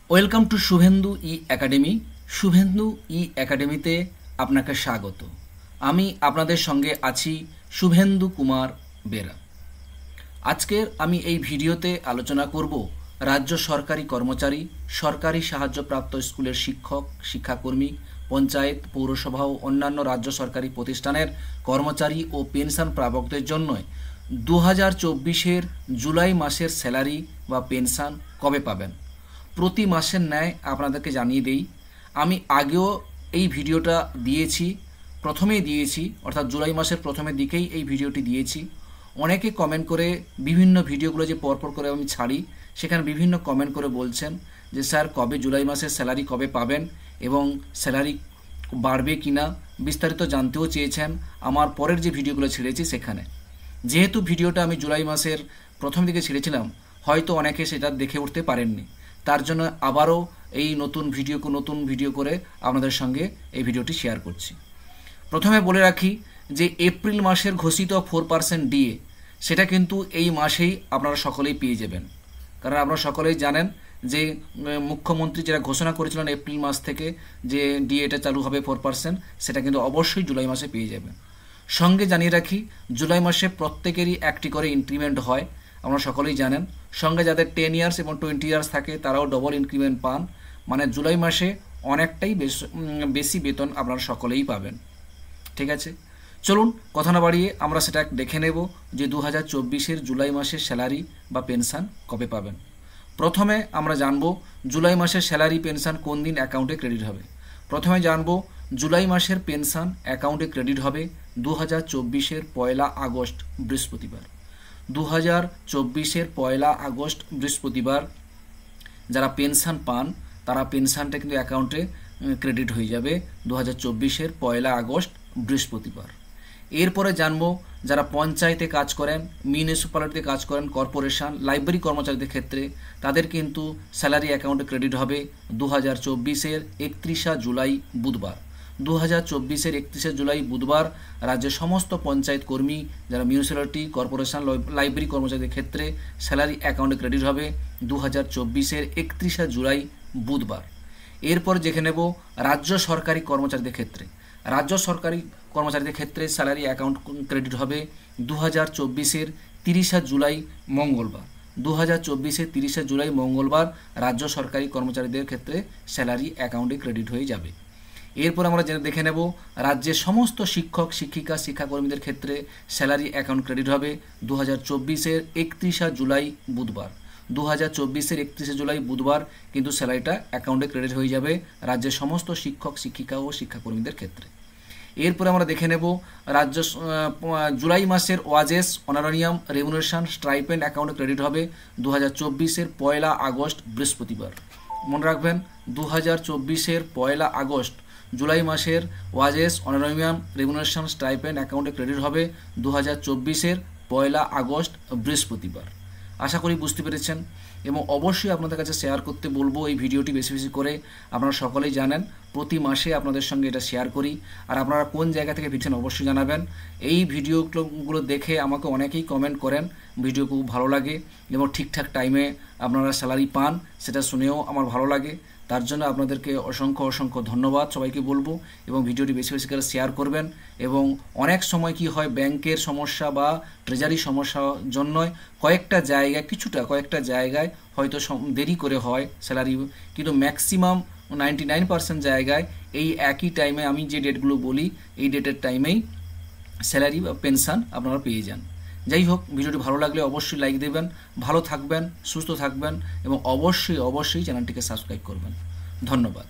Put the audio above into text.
Welcome to Shubhendu E academy. Shubhendu E একাডেমিতে আপনাকে স্বাগত। আমি আপনাদের সঙ্গে আছি শুভেন্দু কুমার বেরা। আজকের আমি এই ভিডিওতে আলোচনা করব রাজ্য সরকারি কর্মচারী, সরকারি সাহায্যপ্রাপ্ত স্কুলের শিক্ষক, শিক্ষাকর্মী, পঞ্চায়েত, পৌরসভা ও অন্যান্য রাজ্য সরকারি প্রতিষ্ঠানের কর্মচারী ও পেনশন প্রাপকদের জন্য 2024-এর জুলাই মাসের স্যালারি বা পেনশন কবে পাবেন। প্রতি মাসের ন্যায় আপনাদেরকে জানিয়ে দেই, আমি আগেও এই ভিডিওটা দিয়েছি, প্রথমেই দিয়েছি, অর্থাৎ জুলাই মাসের প্রথমের দিকেই এই ভিডিওটি দিয়েছি। অনেকে কমেন্ট করে বিভিন্ন ভিডিওগুলো যে পরপর করে আমি ছাড়ি, সেখানে বিভিন্ন কমেন্ট করে বলছেন যে স্যার কবে জুলাই মাসের স্যালারি কবে পাবেন এবং স্যালারি বাড়বে কি না, বিস্তারিত জানতেও চেয়েছেন আমার পরের যে ভিডিওগুলো ছেড়েছি সেখানে। যেহেতু ভিডিওটা আমি জুলাই মাসের প্রথম দিকে ছেড়েছিলাম, হয়তো অনেকে সেটা দেখে উঠতে পারেননি, তার জন্য আবারও এই নতুন ভিডিও করে আপনাদের সঙ্গে এই ভিডিওটি শেয়ার করছি। প্রথমে বলে রাখি যে এপ্রিল মাসের ঘোষিত 4% ডিএ সেটা কিন্তু এই মাসেই আপনারা সকলেই পেয়ে যাবেন। কারণ আপনারা সকলেই জানেন যে মুখ্যমন্ত্রী যেটা ঘোষণা করেছিলেন এপ্রিল মাস থেকে যে ডিএটা চালু হবে 4%, সেটা কিন্তু অবশ্যই জুলাই মাসে পেয়ে যাবেন। সঙ্গে জানিয়ে রাখি, জুলাই মাসে প্রত্যেকেরই একটি করে ইনক্রিমেন্ট হয়, আপনারা সকলেই জানেন। সঙ্গে যাদের 10 ইয়ার্স এবং 20 ইয়ার্স থাকে তারাও ডবল ইনক্রিমেন্ট পান। মানে জুলাই মাসে অনেকটাই বেশি বেতন আপনারা সকলেই পাবেন। ঠিক আছে, চলুন কথা না বাড়িয়ে আমরা সেটা দেখে নেব যে 2024-এর জুলাই মাসের স্যালারি বা পেনশন কবে পাবেন। প্রথমে আমরা জানব জুলাই মাসের স্যালারি পেনশন কোন দিন অ্যাকাউন্টে ক্রেডিট হবে। প্রথমে জানব জুলাই মাসের পেনশন অ্যাকাউন্টে ক্রেডিট হবে 2024-এর 1 আগস্ট বৃহস্পতিবার। 2024-এর 1 আগস্ট বৃহস্পতিবার যারা পেনশন পান তারা পেনশনটা কিন্তু অ্যাকাউন্টে ক্রেডিট হয়ে যাবে 2024-এর 1 আগস্ট বৃহস্পতিবার। এরপরে জানবো যারা পঞ্চায়েতে কাজ করেন, মিউনিসিপ্যালিটিতে কাজ করেন, কর্পোরেশন, লাইব্রেরি কর্মচারীদের ক্ষেত্রে তাদের কিন্তু স্যালারি অ্যাকাউন্টে ক্রেডিট হবে 2024-এর 31 জুলাই বুধবার। 2024-এর 31 জুলাই বুধবার রাজ্যের সমস্ত পঞ্চায়েত কর্মী, যারা মিউনিসিপ্যালিটি, কর্পোরেশন, লাইব্রেরি কর্মচারীদের ক্ষেত্রে স্যালারি অ্যাকাউন্টে ক্রেডিট হবে 2024-এর 31 জুলাই বুধবার। এরপর দেখে নেব রাজ্য সরকারি কর্মচারীদের ক্ষেত্রে। রাজ্য সরকারি কর্মচারীদের ক্ষেত্রে স্যালারি অ্যাকাউন্ট ক্রেডিট হবে 2024-এর 30 জুলাই মঙ্গলবার। 2024-এর 30 জুলাই মঙ্গলবার রাজ্য সরকারি কর্মচারীদের ক্ষেত্রে স্যালারি অ্যাকাউন্টে ক্রেডিট হয়ে যাবে। এরপর আমরা দেখে নেব রাজ্যের সমস্ত শিক্ষক, শিক্ষিকা, শিক্ষাকর্মীদের ক্ষেত্রে স্যালারি অ্যাকাউন্ট ক্রেডিট হবে 2024-এর 31 জুলাই বুধবার। 2024-এর 31 জুলাই বুধবার কিন্তু স্যালারিটা অ্যাকাউন্টে ক্রেডিট হয়ে যাবে রাজ্যের সমস্ত শিক্ষক, শিক্ষিকা ও শিক্ষাকর্মীদের ক্ষেত্রে। এরপরে আমরা দেখে নেব রাজ্য জুলাই মাসের ওয়াজেস, অনারোনিয়াম, রেমুনারেশন, স্ট্রাইপেন্ড অ্যাকাউন্টে ক্রেডিট হবে 2024-এর 1 আগস্ট বৃহস্পতিবার। মনে রাখবেন 2024-এর 1 আগস্ট জুলাই মাসের ওয়াজেস, অনারোনিয়াম, রেমুনারেশন, স্ট্রাইপেন্ড অ্যাকাউন্টে ক্রেডিট হবে 2024-এর 1 আগস্ট বৃহস্পতিবার। আশা করি বুঝতে পেরেছেন এবং অবশ্যই আপনাদের কাছে শেয়ার করতে বলবো এই ভিডিওটি বেশি বেশি করে। আপনারা সকলেই জানেন প্রতি মাসে আপনাদের সঙ্গে এটা শেয়ার করি, আর আপনারা কোন জায়গা থেকে ভিডিওছেন অবশ্যই জানাবেন। এই ভিডিওগুলো দেখে আমাকে অনেকেই কমেন্ট করেন, ভিডিও খুব ভালো লাগে এবং ঠিকঠাক টাইমে আপনারা স্যালারি পান, সেটা শুনেও আমার ভালো লাগে। তার জন্য আপনাদেরকে অসংখ্য ধন্যবাদ সবাইকে বলবো এবং ভিডিওটি বেশি বেশি করে শেয়ার করবেন। এবং অনেক সময় কি হয়, ব্যাংকের সমস্যা বা ট্রেজারি সমস্যার জন্য কয়েকটা জায়গায় হয়তো দেরি করে হয় স্যালারি, কিন্তু ম্যাক্সিমাম 99% জায়গায় এই একই টাইমে আমি যে ডেটগুলো বলি এই ডেটের টাইমেই স্যালারি বা পেনশন আপনারা পেয়ে যান। যাই হোক, ভিডিওটি ভালো লাগলে অবশ্যই লাইক দেবেন, ভালো থাকবেন, সুস্থ থাকবেন এবং অবশ্যই চ্যানেলটিকে সাবস্ক্রাইব করবেন। ধন্যবাদ।